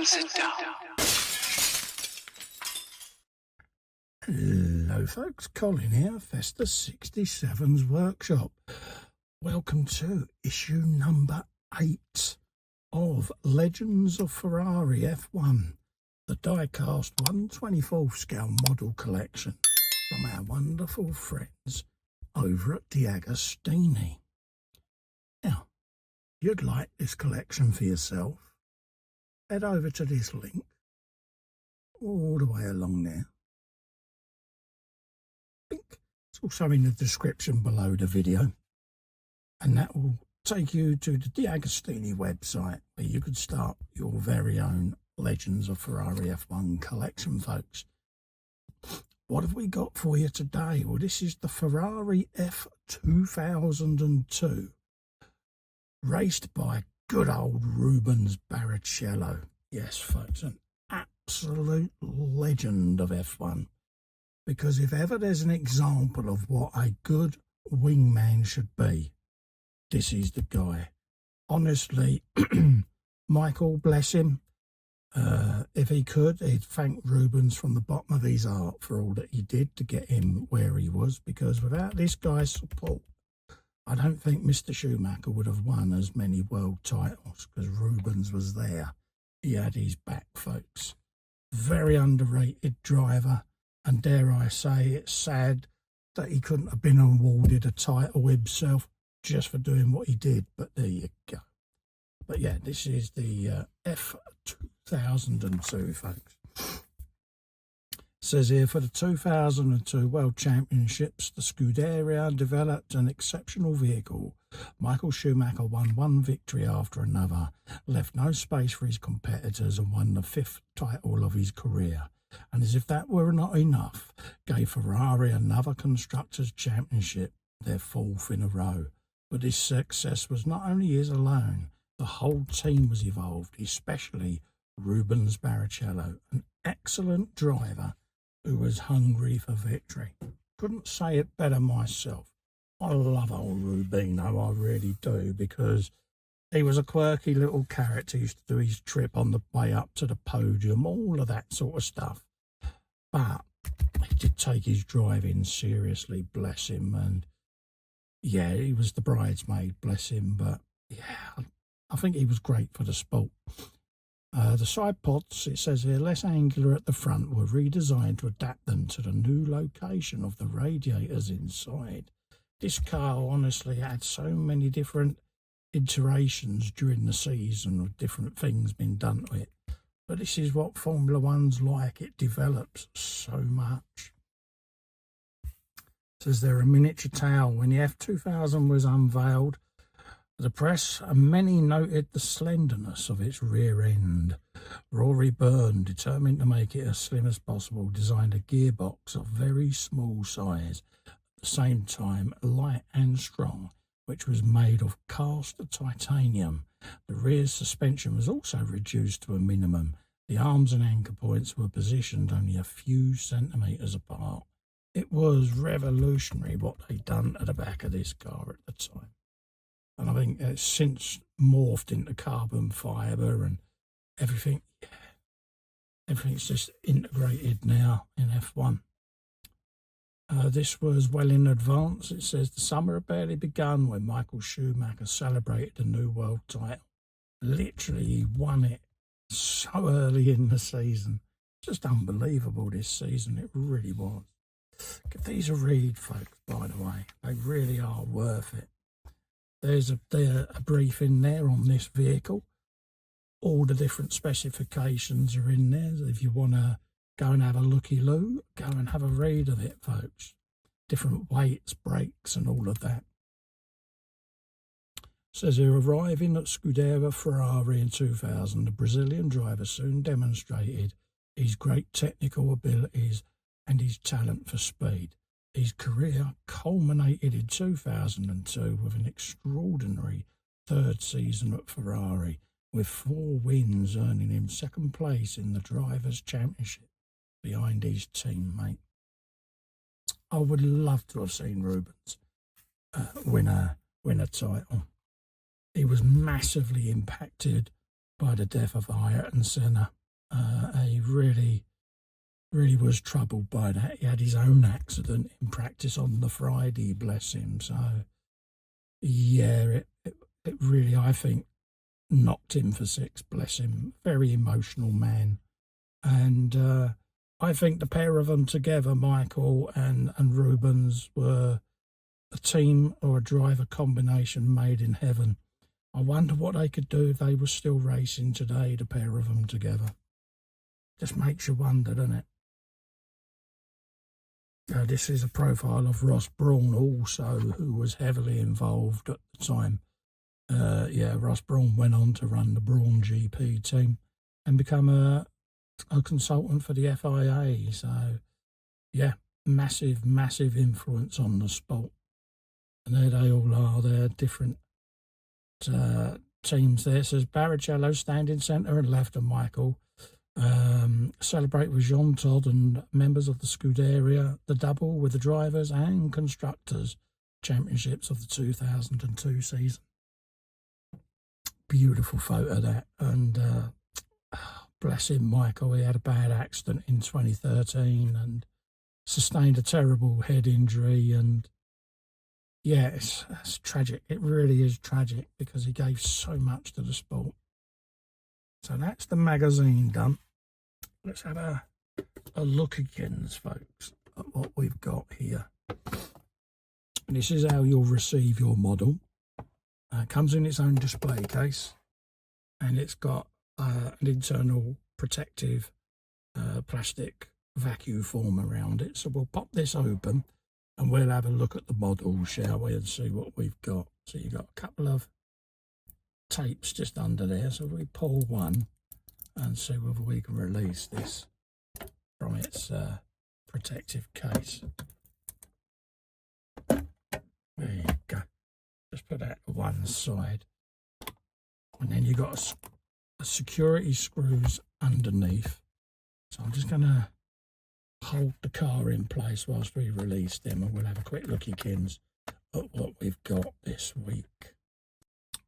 and sit down. Hello folks, Colin here, Festa 67's workshop. Welcome to issue number 8 of Legends of Ferrari F1, the die-cast 1/24 scale model collection from our wonderful friends over at D'Agostini. Now, if you'd like this collection for yourself, head over to this link all the way along there. It's also in the description below the video, and that will take you to the D'Agostini website where you could start your very own Legends of Ferrari F1 collection, folks. What have we got for you today? Well, this is the Ferrari F2002, raced by good old Rubens Barrichello. Yes, folks, an absolute legend of F1. Because if ever there's an example of what a good wingman should be, this is the guy. Honestly, Michael, bless him, if he could, he'd thank Rubens from the bottom of his heart for all that he did to get him where he was, because without this guy's support, I don't think Mr. Schumacher would have won as many world titles, because Rubens was there. He had his back, folks. Very underrated driver. And dare I say, it's sad that he couldn't have been awarded a title himself just for doing what he did. But there you go. But yeah, this is the F2002, folks. It says here, for the 2002 World Championships, the Scuderia developed an exceptional vehicle. Michael Schumacher won one victory after another, left no space for his competitors, and won the 5th title of his career. And as if that were not enough, gave Ferrari another Constructors' Championship, their 4th in a row. But this success was not only his alone, the whole team was involved, especially Rubens Barrichello, an excellent driver who was hungry for victory. Couldn't say it better myself. I love old Rubino, I really do, because he was a quirky little character. He used to do his trip on the way up to the podium, all of that sort of stuff. But he did take his driving seriously, bless him. And yeah, he was the bridesmaid, bless him. But yeah, I think he was great for the sport. The side pods, it says here, less angular at the front, were redesigned to adapt them to the new location of the radiators inside. This car honestly had so many different iterations during the season of different things being done to it. But this is what Formula One's like. It develops so much. It says there, a miniature tail. When the F2000 was unveiled, the press and many noted the slenderness of its rear end. Rory Byrne, determined to make it as slim as possible, designed a gearbox of very small size, at the same time light and strong, which was made of cast titanium. The rear suspension was also reduced to a minimum. The arms and anchor points were positioned only a few centimetres apart. It was revolutionary what they'd done at the back of this car at the time. And I think it's since morphed into carbon fibre and everything. Everything's just integrated now in F1. This was well in advance. It says the summer had barely begun when Michael Schumacher celebrated the new world title. Literally, he won it so early in the season. Just unbelievable this season. It really was. Give these a read, folks, by the way. They really are worth it. There's a briefing there on this vehicle. All the different specifications are in there. If you want to go and have a looky-loo, go and have a read of it, folks. Different weights, brakes, and all of that. Says here, arriving at Scuderia Ferrari in 2000, the Brazilian driver soon demonstrated his great technical abilities and his talent for speed. His career culminated in 2002 with an extraordinary 3rd season at Ferrari, with 4 wins earning him 2nd place in the Drivers' Championship behind his teammate. I would love to have seen Rubens win a title. He was massively impacted by the death of Ayrton Senna. He really was troubled by that. He had his own accident in practice on the Friday, bless him. So, yeah, it really, I think, knocked him for six, bless him. Very emotional man. And I think the pair of them together, Michael and Rubens, were a team or a driver combination made in heaven. I wonder what they could do if they were still racing today, the pair of them together. Just makes you wonder, doesn't it? This is a profile of Ross Brawn also, who was heavily involved at the time. Ross Brawn went on to run the Brawn GP team and become a consultant for the FIA. So, yeah, massive influence on the sport. And there they all are. They're different teams there. Says Barrichello standing centre and left of Michael. Celebrate with Jean Todt and members of the Scuderia, the double with the drivers and constructors championships of the 2002 season. Beautiful photo that. And bless him, Michael, he had a bad accident in 2013 and sustained a terrible head injury. And yeah, it's tragic. It really is tragic because he gave so much to the sport. So that's the magazine done. Let's have a look again, folks, at what we've got here. And this is how you'll receive your model. It comes in its own display case, and it's got an internal protective plastic vacuum form around it. So we'll pop this open and we'll have a look at the model, shall we, and see what we've got. So you've got a couple of tapes just under there. So we pull one and see whether we can release this from its protective case. There you go. Just put that to one side. And then you've got a security screws underneath. So I'm just going to hold the car in place whilst we release them, and we'll have a quick look again at what we've got this week.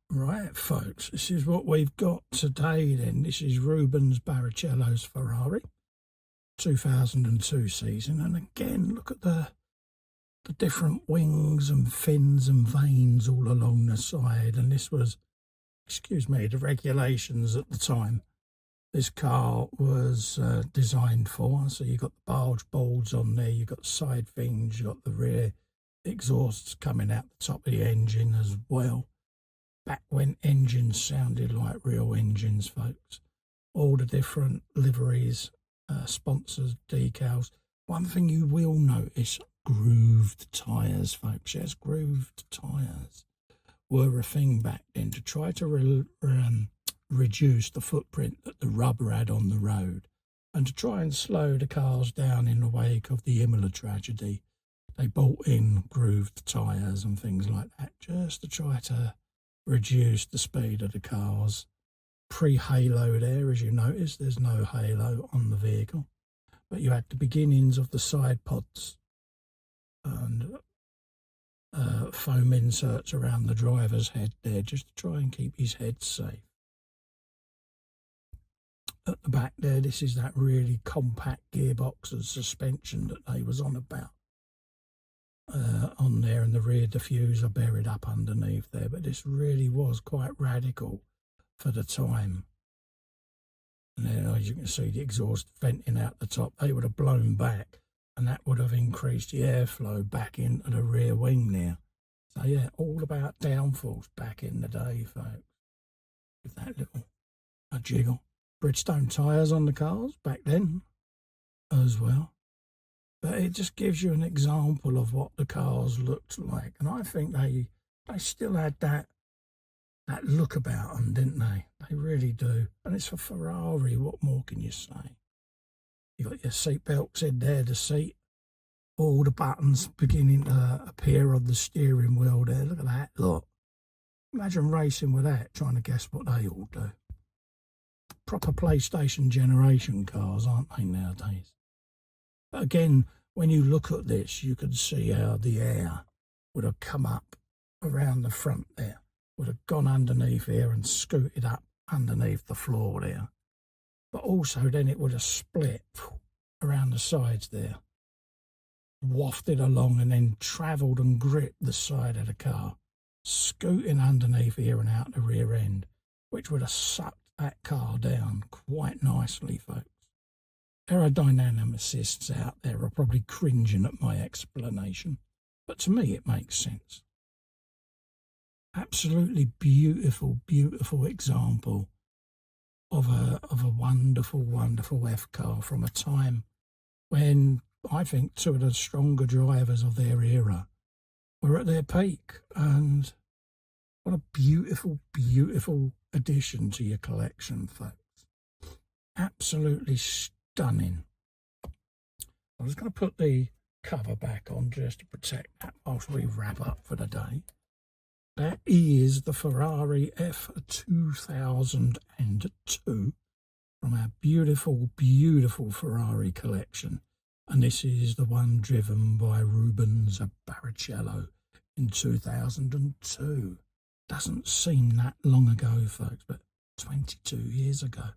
Right, folks, this is what we've got today then. This is Rubens Barrichello's Ferrari, 2002 season. And again, look at the different wings and fins and vanes all along the side. And this was, the regulations at the time this car was designed for. So you got the barge boards on there, you got the side fins, you got the rear exhausts coming out the top of the engine as well. Back when engines sounded like real engines, folks. All the different liveries, sponsors, decals. One thing you will notice, grooved tyres, folks. Yes, grooved tyres were a thing back then to try to reduce the footprint that the rubber had on the road and to try and slow the cars down in the wake of the Imola tragedy. They bought in grooved tyres and things like that just to try to reduce the speed of the cars. Pre-halo there, as you notice, there's no halo on the vehicle, but you had the beginnings of the side pods and foam inserts around the driver's head there just to try and keep his head safe. At the back there, this is that really compact gearbox and suspension that they was on about. On there, and the rear diffuser buried up underneath there, but this really was quite radical for the time. And then, as you can see, the exhaust venting out the top, they would have blown back, and that would have increased the airflow back into the rear wing there. So yeah, all about downforce back in the day, folks. With that little jiggle. Bridgestone tyres on the cars back then as well. But it just gives you an example of what the cars looked like. And I think they still had that look about them, didn't they? They really do. And it's a Ferrari, what more can you say? You got your seat belts in there, the seat, all the buttons beginning to appear on the steering wheel there. Look at that, look. Imagine racing with that, trying to guess what they all do. Proper PlayStation generation cars, aren't they, nowadays? But again, when you look at this, you can see how the air would have come up around the front there, would have gone underneath here and scooted up underneath the floor there. But also then it would have split around the sides there, wafted along and then travelled and gripped the side of the car, scooting underneath here and out the rear end, which would have sucked that car down quite nicely, folks. Aerodynamicists out there are probably cringing at my explanation, but to me it makes sense. Absolutely beautiful, beautiful example of a wonderful, wonderful F car from a time when I think two of the stronger drivers of their era were at their peak. And what a beautiful, beautiful addition to your collection, folks. Absolutely stunning. I'm just going to put the cover back on just to protect that whilst we wrap up for the day. That is the Ferrari F2002 from our beautiful, beautiful Ferrari collection. And this is the one driven by Rubens Barrichello in 2002. Doesn't seem that long ago, folks, but 22 years ago.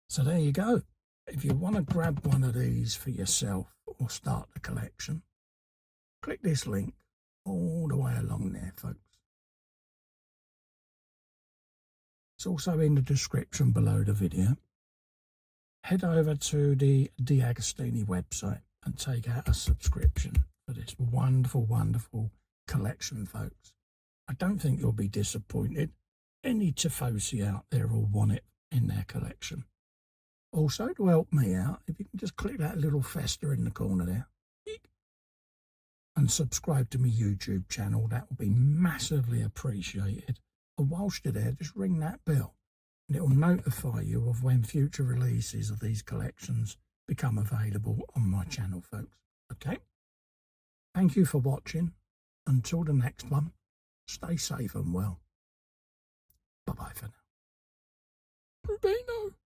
So there you go. If you want to grab one of these for yourself or start the collection, click this link all the way along there, folks. It's also in the description below the video. Head over to the D'Agostini website and take out a subscription for this wonderful, wonderful collection, folks. I don't think you'll be disappointed. Any tifosi out there will want it in their collection. Also, to help me out, if you can just click that little fester in the corner there and subscribe to my YouTube channel, that will be massively appreciated. And whilst you're there, just ring that bell and it will notify you of when future releases of these collections become available on my channel, folks. Okay? Thank you for watching. Until the next one, stay safe and well. Bye-bye for now. Rubino.